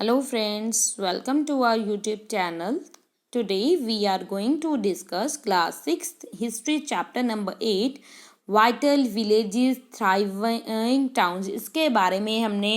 Hello friends, welcome to our YouTube channel. Today we are going to discuss class 6th history chapter number 8 vital villages thriving towns। इसके बारे में हमने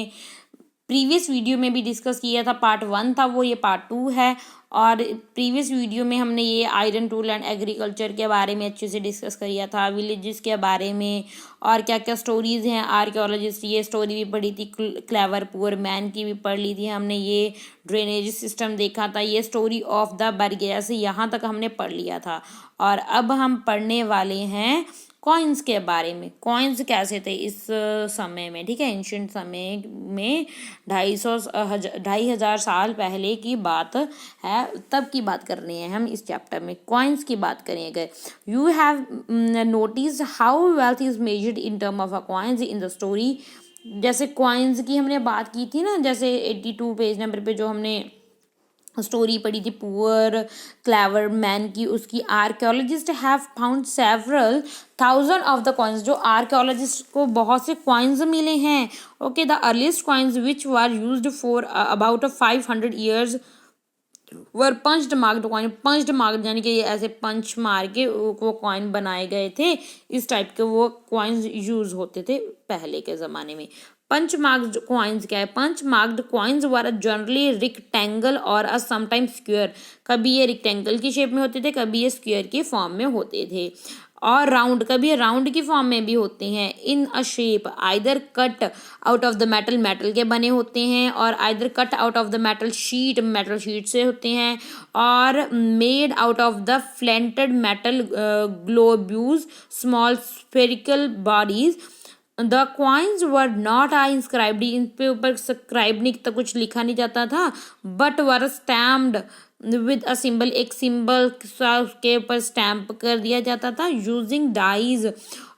previous video में भी discuss किया था। Part 1 था वो, ये पार्ट 2 है। और प्रीवियस वीडियो में हमने ये आयरन टूल एंड एग्रीकल्चर के बारे में अच्छे से डिस्कस किया था, विलेजेस के बारे में और क्या क्या स्टोरीज हैं आर्कियोलॉजिस्ट, ये स्टोरी भी पढ़ी थी, क्लेवर पुअर मैन की भी पढ़ ली थी हमने, ये ड्रेनेज सिस्टम देखा था, ये स्टोरी ऑफ द बर्गिया से यहाँ तक हमने पढ़ लिया था। और अब हम पढ़ने वाले हैं कॉइन्स के बारे में। कॉइन्स कैसे थे इस समय में, ठीक है, एंशिएंट समय में 2,500 साल पहले की बात है, तब की बात कर रहे हैं हम इस चैप्टर में। कॉइन्स की बात करेंगे। You have notice how wealth is measured in term of a coins in the story. जैसे कॉइन्स की हमने बात की थी ना, जैसे 82 पेज नंबर पे जो हमने स्टोरी पढ़ी थी पुअर क्लेवर मैन की, उसकी archaeologist have found several thousand of the coins. जो आर्कियोलॉजिस्ट को बहुत से कॉइन्स मिले हैं। Okay, the earliest coins which were used for about 500 years were punched marked coin. Punched marked यानी कि ये ऐसे पंच मार के वो कॉइन बनाए गए थे, इस टाइप के वो कॉइन्स यूज होते थे पहले के ज़माने में। पंच मार्क्ड कॉइन्स क्या है? Punch marked coins were generally rectangle और अ समटाइम्स स्क्वायर। कभी ये रिक्टेंगल की शेप में होते थे, कभी ये स्क्वायर की फॉर्म में होते थे, और राउंड, कभी राउंड की फॉर्म में भी होते हैं। In a shape either cut out of the metal, metal के बने होते हैं, और either cut out of the metal sheet, metal sheet से होते हैं, और made out of the flattened metal globules small spherical bodies. The coins were not inscribed, इन पे ऊपर स्क्राइब नहीं तक कुछ लिखा नहीं जाता था, but were stamped with a symbol, एक सिंबल के ऊपर स्टैम्प कर दिया जाता था, यूजिंग डाइज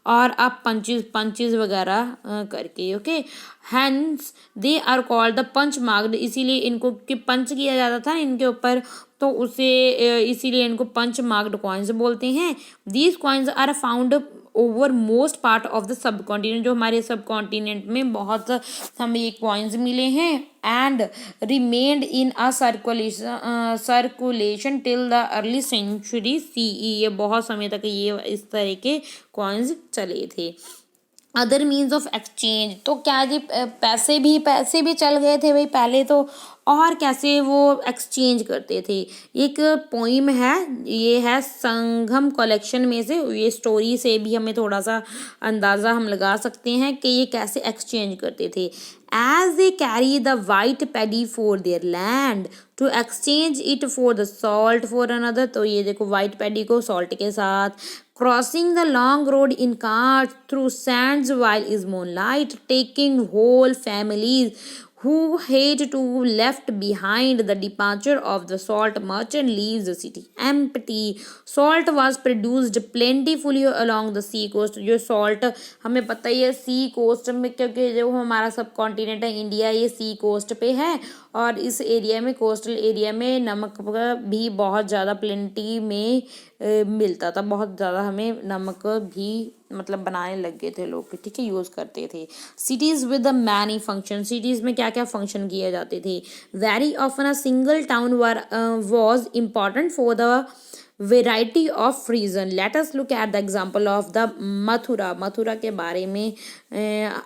और अब पंचेस वगैरह करके। Okay, hence they are called the punch marked, इसीलिए इनको कि पंच किया जाता था इनके ऊपर, तो उसे इसीलिए इनको पंच मार्क्ड कॉइन्स बोलते हैं। These coins are found over most part of the subcontinent, जो हमारे सब कॉन्टिनेंट में बहुत हमें ये कॉइन्स मिले हैं। And remained in a circulation till the early century CE, ये बहुत समय तक ये इस तरह के कॉइन्स चले थे। अदर मीन्स ऑफ एक्सचेंज, तो क्या जी पैसे भी चल गए थे भाई पहले तो, और कैसे वो एक्सचेंज करते थे। एक पोइम है, ये है संगम कलेक्शन में से, ये स्टोरी से भी हमें थोड़ा सा अंदाज़ा हम लगा सकते हैं कि ये कैसे एक्सचेंज करते थे। As they carry the white paddy for their land to exchange it for the salt for another, तो ये देखो वाइट पैडी को सॉल्ट के साथ, crossing the long road in cars through sands while is moonlight, taking whole families who hate to left behind. The departure of the salt merchant leaves the city empty. Salt was produced plentifully along the sea coast. जो salt हमें पता ही है सी coast में, क्योंकि जो हमारा सब continent है इंडिया, ये सी कोस्ट पे है, और इस एरिया में, कोस्टल एरिया में नमक भी बहुत ज़्यादा प्लेंटी में मिलता था, बहुत ज़्यादा हमें नमक भी मतलब बनाने लग गए थे लोग, ठीक है, यूज़ करते थे। Cities with the many function, cities में क्या क्या फंक्शन किए जाते थे। Very often a single town was important for the variety of region. Let us look at the example of the Mathura. Mathura के बारे में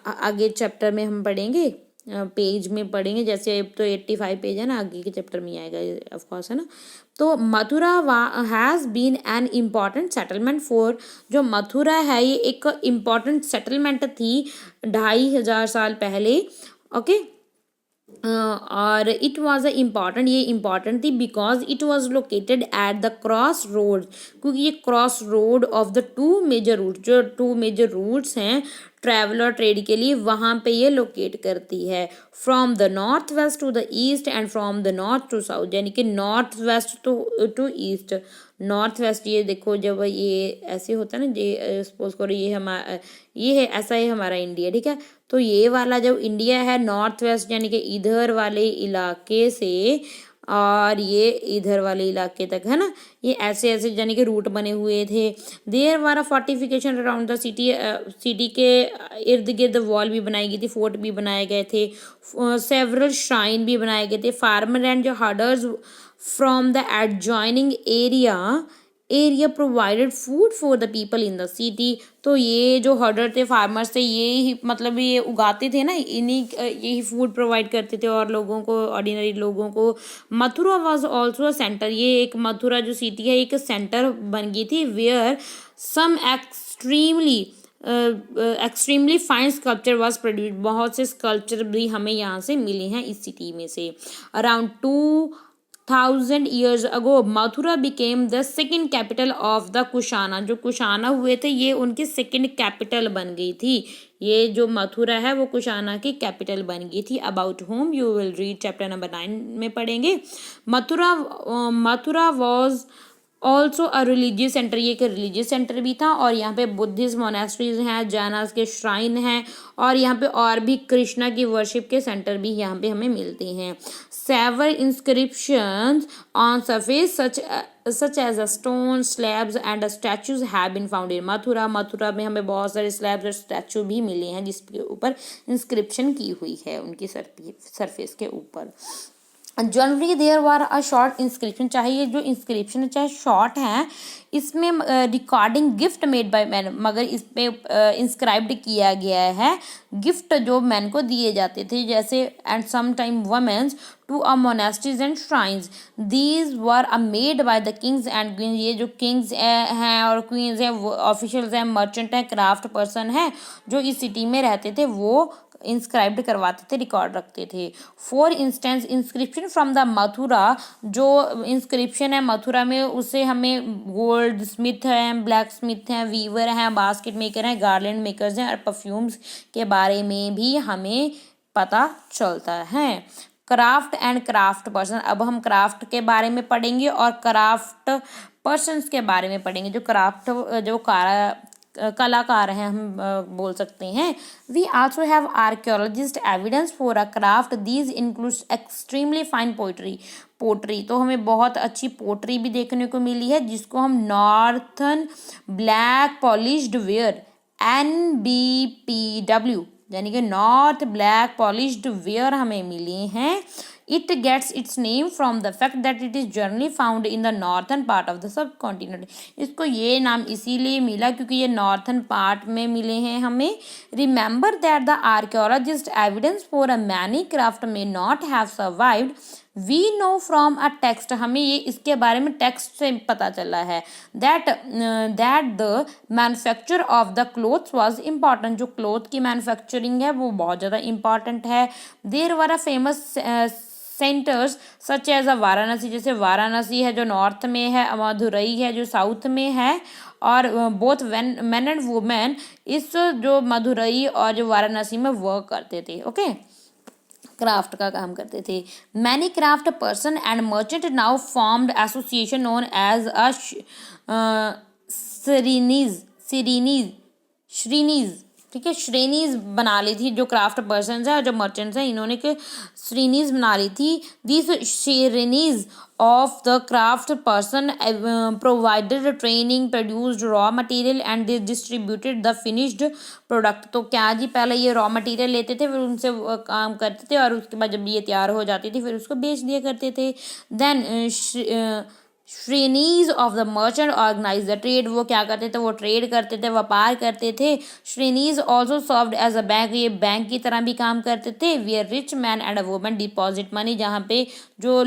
आगे चैप्टर में हम पढ़ेंगे, पेज में पढ़ेंगे, जैसे तो 85 पेज है ना, आगे के चैप्टर में आएगा ऑफ कोर्स, है ना। तो Mathura has been an important settlement for, जो मथुरा है ये एक इम्पॉर्टेंट सेटलमेंट थी 2,500 साल पहले। ओके, और इट वॉज अ इम्पॉर्टेंट, ये इम्पॉर्टेंट थी because it was located at the cross road, क्योंकि ये cross road of the two major route, जो टू मेजर रूट्स हैं ट्रैवल और ट्रेड के लिए, वहाँ पे ये लोकेट करती है। From the north west to the east and from the north to south, यानी कि north west to east. North west, ये देखो जब ये ऐसे होता है ना, ये सपोज करो ये हमारा, ये है ऐसा ही हमारा इंडिया, ठीक है, तो ये वाला जो इंडिया है नॉर्थ वेस्ट, यानी कि इधर वाले इलाके से और ये इधर वाले इलाके तक, है ना, ये ऐसे ऐसे यानी कि रूट बने हुए थे। There were a fortification around the city, city के इर्द गिर्द वॉल भी बनाई गई थी, फोर्ट भी बनाए गए थे, सेवरल श्राइन भी बनाए गए थे। फार्मर एंड जो herders from the adjoining area provided food for the people in the city. तो ये जो हर्डर थे, फार्मर्स थे, ये ही मतलब ये उगाते थे ना, इन्हीं यही फूड प्रोवाइड करते थे और लोगों को, ऑर्डिनरी लोगों को। Mathura was also a centre, ये एक मथुरा जो सिटी है एक सेंटर बन गई थी, where some extremely fine sculpture was produce, बहुत से स्कल्पचर भी हमें यहाँ से मिले हैं इस सिटी में से। Around 2000 years ago Mathura became the second capital of the Kushana, जो कुशाना हुए थे ये उनकी सेकेंड कैपिटल बन गई थी। ये जो मथुरा है वो कुशाना की कैपिटल बन गई थी। About home you will read chapter number 9 में पढ़ेंगे। Mathura was also a religious centre, ये एक रिलीजियस सेंटर भी था, और यहाँ पे बुद्धिस्ट मोनेस्ट्रीज हैं, जैनास के श्राइन हैं, और यहाँ पे और भी कृष्णा की वर्शिप के सेंटर भी यहाँ पे हमें मिलते हैं। Several inscriptions on surface such as a stone slabs and statues have been found in Mathura. Mathura में हमें बहुत सारे स्लैब्स और स्टैचू भी मिले हैं जिसके ऊपर इंस्क्रिप्शन की हुई है उनकी सरफेस के ऊपर। Generally there were a short inscription, चाहे ये जो इंस्क्रिप्शन है चाहे शॉर्ट है, इसमें recording gift made by man, मगर इस पे इंस्क्राइब्ड किया गया है गिफ्ट जो मैन को दिए जाते थे, जैसे and some time womens to a monasteries and shrines. These were a made by the kings and queens, ये जो किंग्स हैं और क्वींस हैं, वो ऑफिशियल्स हैं, मर्चेंट हैं, क्राफ्ट पर्सन हैं जो इस सिटी में रहते थे, वो इंस्क्राइब्ड करवाते थे, रिकॉर्ड रखते थे। For instance inscription from the Mathura, जो इंस्क्रिप्शन है मथुरा में उससे हमें गोल्ड स्मिथ हैं, ब्लैक स्मिथ हैं, वीवर हैं, बास्केट मेकर हैं, गार्लैंड मेकर्स हैं और परफ्यूम्स के बारे में भी हमें पता चलता है। क्राफ्ट एंड क्राफ्ट पर्सन, अब हम क्राफ्ट के बारे में पढ़ेंगे और क्राफ्ट पर्सन्स के बारे में पढ़ेंगे। जो क्राफ्ट जो कलाकार हैं हम बोल सकते हैं। We also have archaeologist evidence for a craft, these includes extremely fine pottery, तो हमें बहुत अच्छी पोट्री भी देखने को मिली है जिसको हम northern black polished where NBPW यानी कि नॉर्थ ब्लैक पॉलिश्ड वेयर हमें मिली हैं। It gets its name from the fact that it is generally found in the northern part of the subcontinent, इसको ये नाम इसीलिए मिला क्योंकि ये नॉर्थन पार्ट में मिले हैं हमें। Remember that the archaeologist evidence for a many craft may not have survived, we know from a text, हमें ये इसके बारे में टेक्स्ट से पता चला है। That the manufacture of the clothes was important, जो क्लोथ की मैन्युफैक्चरिंग है वो बहुत ज़्यादा इम्पॉर्टेंट है। There were a famous centres such as a Varanasi, जैसे वाराणसी है जो नॉर्थ में है, मदुरई है जो साउथ में है, और बोथ मैन एंड वुमेन इस जो मदुरई और जो वाराणसी में वर्क करते थे, ओके, क्राफ्ट का काम करते थे। Many craft person and merchant now formed association known as a shrenis, ठीक है, श्रेणीज बना ली थी। जो क्राफ्ट पर्सन है और जो मर्चेंट्स हैं इन्होंने के श्रेणीज बना ली थी। This श्रेणीज of the craft person provided training, produced raw material and distributed the finished product. तो क्या जी, पहले ये रॉ मटेरियल लेते थे, फिर उनसे काम करते थे और उसके बाद जब ये तैयार हो जाती थी फिर उसको बेच दिया करते थे। देन श्रेणीज of the merchant organise the trade, वो क्या करते थे, वो ट्रेड करते थे, व्यापार करते थे। Shrenis also served as a bank, ये बैंक की तरह भी काम करते थे। Where rich man and a woman deposit money, जहाँ पे जो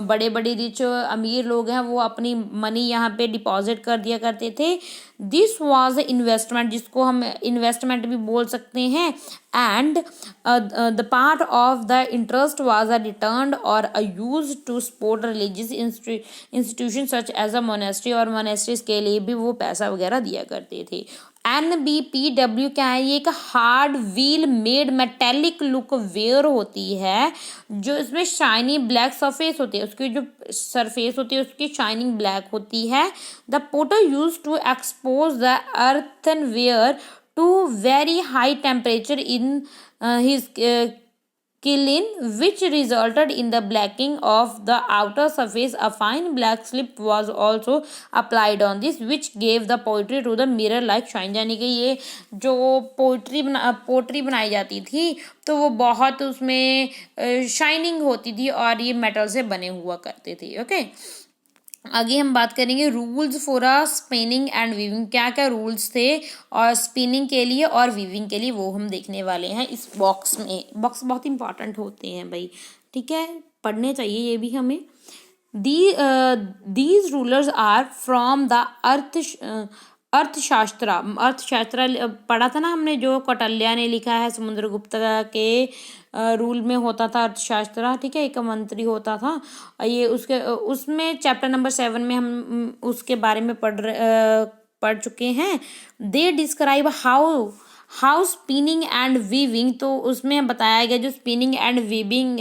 बड़े बड़े रिच अमीर लोग हैं वो अपनी मनी यहाँ पे डिपॉजिट कर दिया करते थे। दिस वॉज इन्वेस्टमेंट, जिसको हम इन्वेस्टमेंट भी बोल सकते हैं। And the part of the interest was a return or a use to support religious institution such as a monastery, और मोनेस्ट्रीज के लिए भी वो पैसा वगैरह दिया करते थे। NBPW क्या है, ये एक hard wheel made metallic look ware होती है जो इसमें शाइनी ब्लैक सरफेस होती है, उसकी जो सरफेस होती है उसकी शाइनिंग ब्लैक होती है। The potter use to expose the earthenware to very high temperature in his kiln, which resulted in the blacking of the outer surface. A fine black slip was also applied on this, which gave the poetry to the mirror like shine. यानी कि ये जो pottery बनाई जाती थी तो वो बहुत उसमें शाइनिंग होती थी और ये मेटल से बने हुआ करते थे। ओके, आगे हम बात करेंगे rules for a spinning and weaving. क्या क्या रूल्स थे और स्पिनिंग के लिए और वीविंग के लिए वो हम देखने वाले हैं इस बॉक्स में। बॉक्स बहुत इंपॉर्टेंट होते हैं भाई, ठीक है, पढ़ने चाहिए ये भी हमें। These rulers are from the Arthashastra पढ़ा था ना हमने, जो कौटिल्य ने लिखा है, समुद्रगुप्त के रूल में होता था अर्थशास्त्र, ठीक है, एक मंत्री होता था ये, उसमें चैप्टर नंबर 7 में हम उसके बारे में पढ़ चुके हैं। They describe how spinning and weaving, तो उसमें बताया गया जो स्पिनिंग एंड वीविंग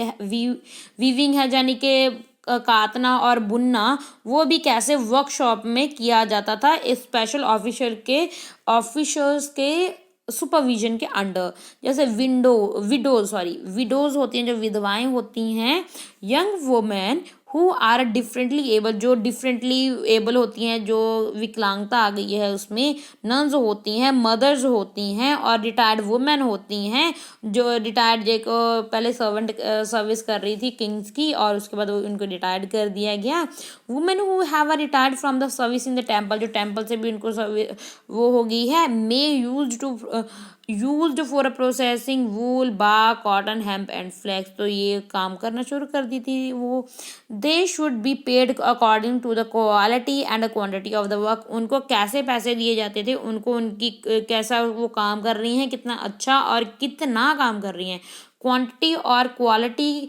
है यानी कि काटना और बुनना, वो भी कैसे वर्कशॉप में किया जाता था स्पेशल ऑफिसर्स के सुपरविजन के अंडर। जैसे विडोज होती हैं, जो विधवाएं होती हैं, young women who are differently able, जो डिफरेंटली एबल होती हैं, जो विकलांगता आ गई है उसमें, नन्स होती हैं, मदर्स होती हैं, और रिटायर्ड वुमेन होती हैं जो रिटायर्ड, जो पहले सर्विस कर रही थी किंग्स की और उसके बाद उनको रिटायर्ड कर दिया गया। Women who have retired from the service in the temple, जो टेम्पल से भी उनको वो हो गई है। May used for processing wool, bark, cotton, hemp and flax, तो ये काम करना शुरू कर दी थी वो। They should be paid according to the quality and quantity of the work, उनको कैसे पैसे दिए जाते थे, उनको उनकी कैसा वो काम कर रही हैं, कितना अच्छा और कितना काम कर रही हैं, क्वांटिटी और क्वालिटी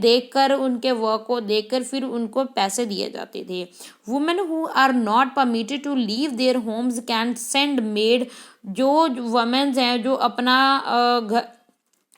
देखकर, उनके वर्क को देखकर फिर उनको पैसे दिए जाते थे। Women who are not permitted to leave their homes can send maid, जो वुमेन्स हैं जो अपना घर,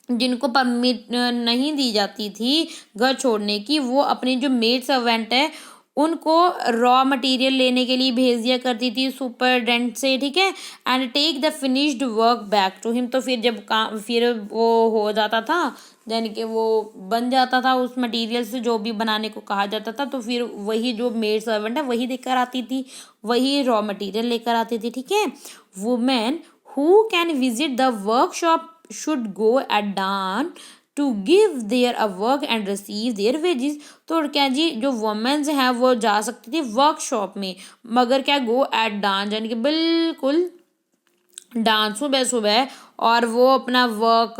जिनको परमिट नहीं दी जाती थी घर छोड़ने की, वो अपनी जो मेड सर्वेंट है उनको रॉ मटेरियल लेने के लिए भेज दिया करती थी सुपरडेंट से, ठीक है, and take the finished work back to him, तो फिर जब काम फिर वो हो जाता था, यानी कि वो बन जाता था उस मटेरियल से जो भी बनाने को कहा जाता था, तो फिर वही जो मेड सर्वेंट है वही लेकर आती थी, वही रॉ मटेरियल लेकर आती थी, ठीक है। Women who can visit the workshop should go at dawn to give their work and receive their wages, तो क्या जी जो वुमेन्स हैं वो जा सकती थी वर्कशॉप में, मगर क्या गो एट डान यानी कि बिल्कुल डांस सुबह सुबह, और वो अपना वर्क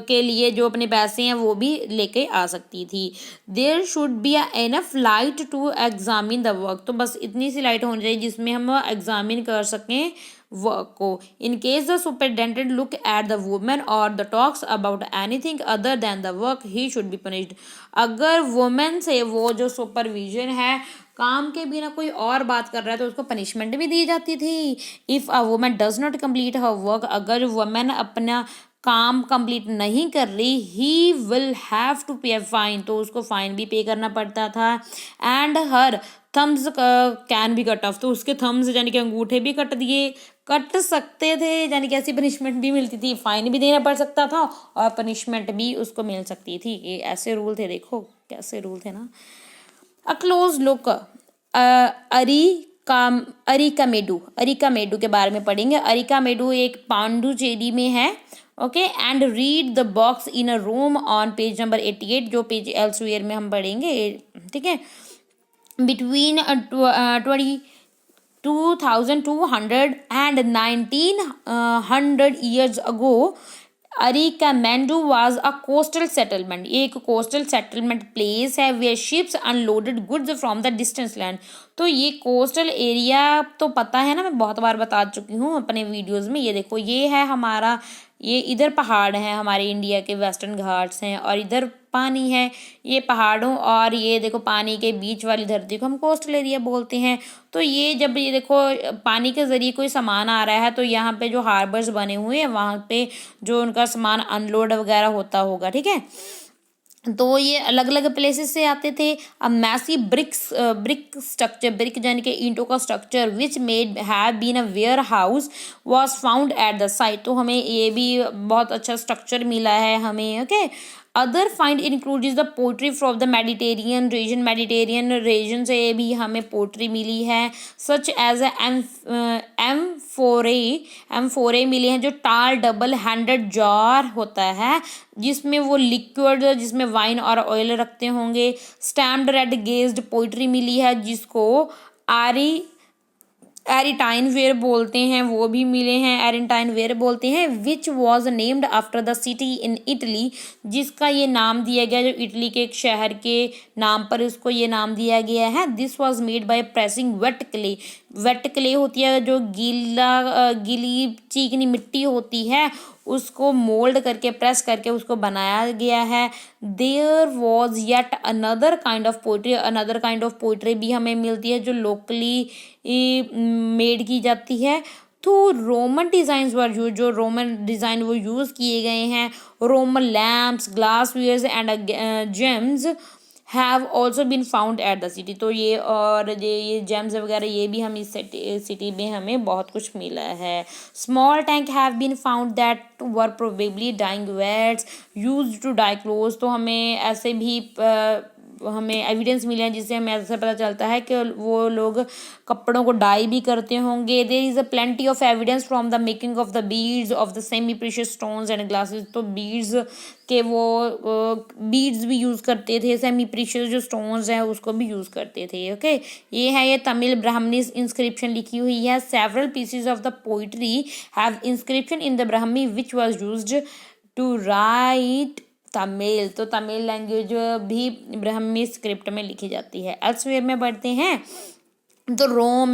के लिए जो अपने पैसे हैं वो भी लेके आ सकती थी। There should be enough light to examine the work, तो बस इतनी सी लाइट होनी चाहिए जिसमें हम एग्जामिन कर सकें वर्क को। In case the superintendent look at the women or the talks about anything other than the work, he should be punished, अगर वुमेन से वो जो सुपरविजन है काम के बिना कोई और बात कर रहा है तो उसको पनिशमेंट भी दी जाती थी। If a woman does not complete her work, अगर वुमेन अपना काम कंप्लीट नहीं कर रही, he will have to pay fine, तो उसको फाइन भी पे करना पड़ता था। And her thumbs can be cut off, तो उसके थम्स यानी कि अंगूठे भी कट सकते थे, यानी कि ऐसी पनिशमेंट भी मिलती थी, फाइन भी देना पड़ सकता था और पनिशमेंट भी उसको मिल सकती थी। ये ऐसे रूल थे, देखो कैसे रूल थे ना। अ क्लोज लुक अरिकामेडू के बारे में पढ़ेंगे। अरिकामेडू एक पांडुचेरी में है, okay, and read the box in a room on page number 88, जो पेज एल्सवेयर में हम पढ़ेंगे, ठीक है। Between 2200 and 1900 years ago, Arikamandu was a coastal settlement, ये एक कोस्टल सेटलमेंट प्लेस है where ships unloaded goods from the distant land, तो ये कोस्टल एरिया तो पता है ना, मैं बहुत बार बता चुकी हूँ अपने वीडियोस में। ये देखो, ये है हमारा, ये इधर पहाड़ है, हमारे इंडिया के वेस्टर्न घाट्स हैं, और इधर पानी है, ये पहाड़ों और ये देखो पानी के बीच वाली धरती को हम कोस्टल एरिया बोलते हैं। तो ये जब ये देखो पानी के ज़रिए कोई सामान आ रहा है तो यहाँ पे जो हार्बर्स बने हुए हैं वहाँ पे जो उनका सामान अनलोड वगैरह होता होगा, ठीक है। तो ये अलग अलग प्लेसेस से आते थे। A massive brick structure, brick यानी कि ईंटों का structure which made have been a warehouse was found at the site. तो हमें ये भी बहुत अच्छा स्ट्रक्चर मिला है हमें। Okay, other find include the pottery from the Mediterranean region से भी हमें पोट्री मिली है, सच एज एम्फोरे मिले हैं, जो टाल डबल हैंडेड जार होता है जिसमें वो लिक्विड, जिसमें वाइन और ऑयल रखते होंगे। स्टैम्प्ड रेड गेज्ड पोइट्री मिली है जिसको आरी एरिटाइन वेयर बोलते हैं, वो भी मिले हैं, एरिटाइन वेयर बोलते हैं, which was named after the city in Italy, जिसका ये नाम दिया गया जो इटली के एक शहर के नाम पर इसको ये नाम दिया गया है। This was made by pressing wait clay. Wait clay होती है जो गीली चीकनी मिट्टी होती है, उसको मोल्ड करके प्रेस करके उसको बनाया गया है। There was yet another kind of pottery भी हमें मिलती है जो लोकली मेड की जाती है। तो रोमन डिज़ाइंस वर यूज, जो रोमन डिज़ाइन वो यूज़ किए गए हैं। Roman lamps, glass wares and gems have also been found at the city. तो ये और ये जेम्स वगैरह ये भी हम इस सिटी में हमें बहुत कुछ मिला है। Small tank have been found that were probably dyeing vats use to dye cloth. तो हमें ऐसे भी हमें एविडेंस मिले हैं जिससे हमें ऐसा पता चलता है कि वो लोग कपड़ों को डाई भी करते होंगे। There is a plenty of evidence from the making of the beads of the semi precious stones and glasses. तो बीड्स के वो बीड्स भी यूज़ करते थे, सेमी प्रीशियस जो स्टोन्स हैं उसको भी यूज़ करते थे। ओके, ये है ये तमिल ब्राह्मी इंस्क्रिप्शन लिखी हुई है। Several pieces of the pottery have inscription in the Brahmi which was used to write Tamil. तो तमिल लैंग्वेज भी ब्राह्मी स्क्रिप्ट में लिखी जाती है। एल्सवेयर में पढ़ते हैं तो रोम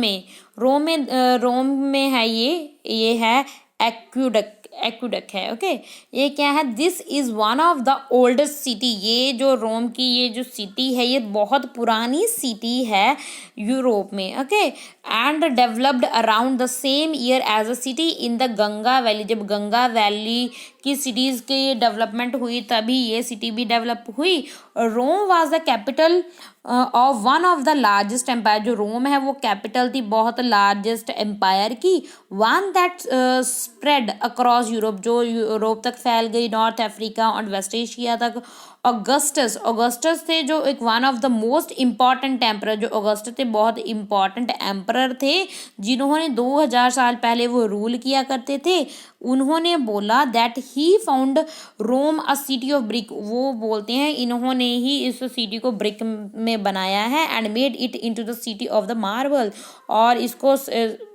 में है ये है एक्विडक है। ओके, ये क्या है? This is one of the oldest city. ये जो रोम की ये जो सिटी है ये बहुत पुरानी सिटी है यूरोप में। Okay, and developed around the same year as a city in the Ganga valley. जब गंगा वैली की सिटीज़ की डेवलपमेंट हुई तभी ये सिटी भी डेवलप हुई। Rome was the capital of one of the largest empire. जो रोम है वो कैपिटल थी बहुत लार्जेस्ट एम्पायर की। One that spread across Europe, जो यूरोप तक फैल गई, नॉर्थ अफ्रीका और वेस्ट एशिया तक। ऑगस्टस थे जो एक one of the most important emperor. जो ऑगस्टस थे बहुत इम्पॉर्टेंट एम्परर थे जिन्होंने 2000 साल पहले वो रूल किया करते थे। उन्होंने बोला that he found Rome a city of brick. वो बोलते हैं इन्होंने ही इस सिटी को ब्रिक में बनाया है and made it into the city of the marble. और इसको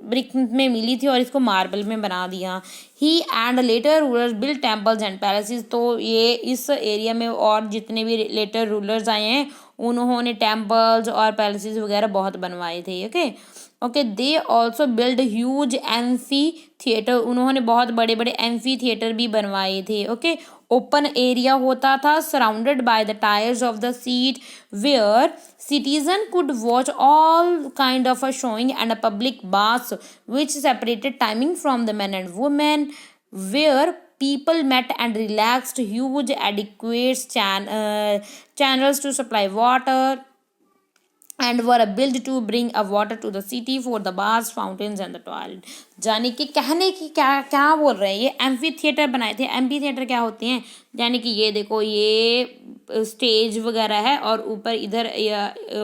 ब्रिक में मिली थी और इसको मार्बल में बना दिया। He and later rulers build temples and palaces. तो ये इस एरिया में और जितने भी लेटर रूलर्स आए हैं उन्होंने टेम्पल्स और पैलेसेस वगैरह बहुत बनवाए थे। Okay, they also build huge amphi theatre. उन्होंने बहुत बड़े बड़े एम्फी थिएटर भी बनवाए थे। ओके, ओपन एरिया होता था surrounded by the tiers of the seat where citizen could watch all kind of a showing and a public baths which separated timing from the men and women, where people met and relaxed. Huge adequate channels to supply water and were built to bring a water to the city for the baths, fountains and the toilet। यानी कि कहने की क्या बोल रहे हैं, ये amphi theatre बनाए थे। एम्फी थिएटर क्या होते हैं? यानी कि ये देखो ये स्टेज वगैरह है और ऊपर इधर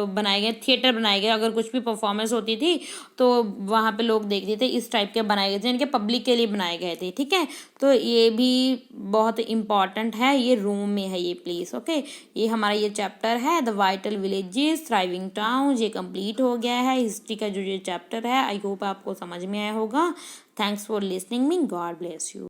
बनाए गए थिएटर बनाए गए। अगर कुछ भी परफॉर्मेंस होती थी तो वहाँ पे लोग देखते थे। इस टाइप के बनाए गए थे, यानी कि पब्लिक के लिए बनाए गए थे। ठीक है, तो ये भी बहुत इम्पॉर्टेंट है। ये रोम में है ये प्लेस। ओके, ये हमारा ये चैप्टर है the vital villages thriving town, ये कंप्लीट हो गया है। हिस्ट्री का जो ये चैप्टर है आई होप आपको समझ में आया होगा। Thanks for listening me, God bless you.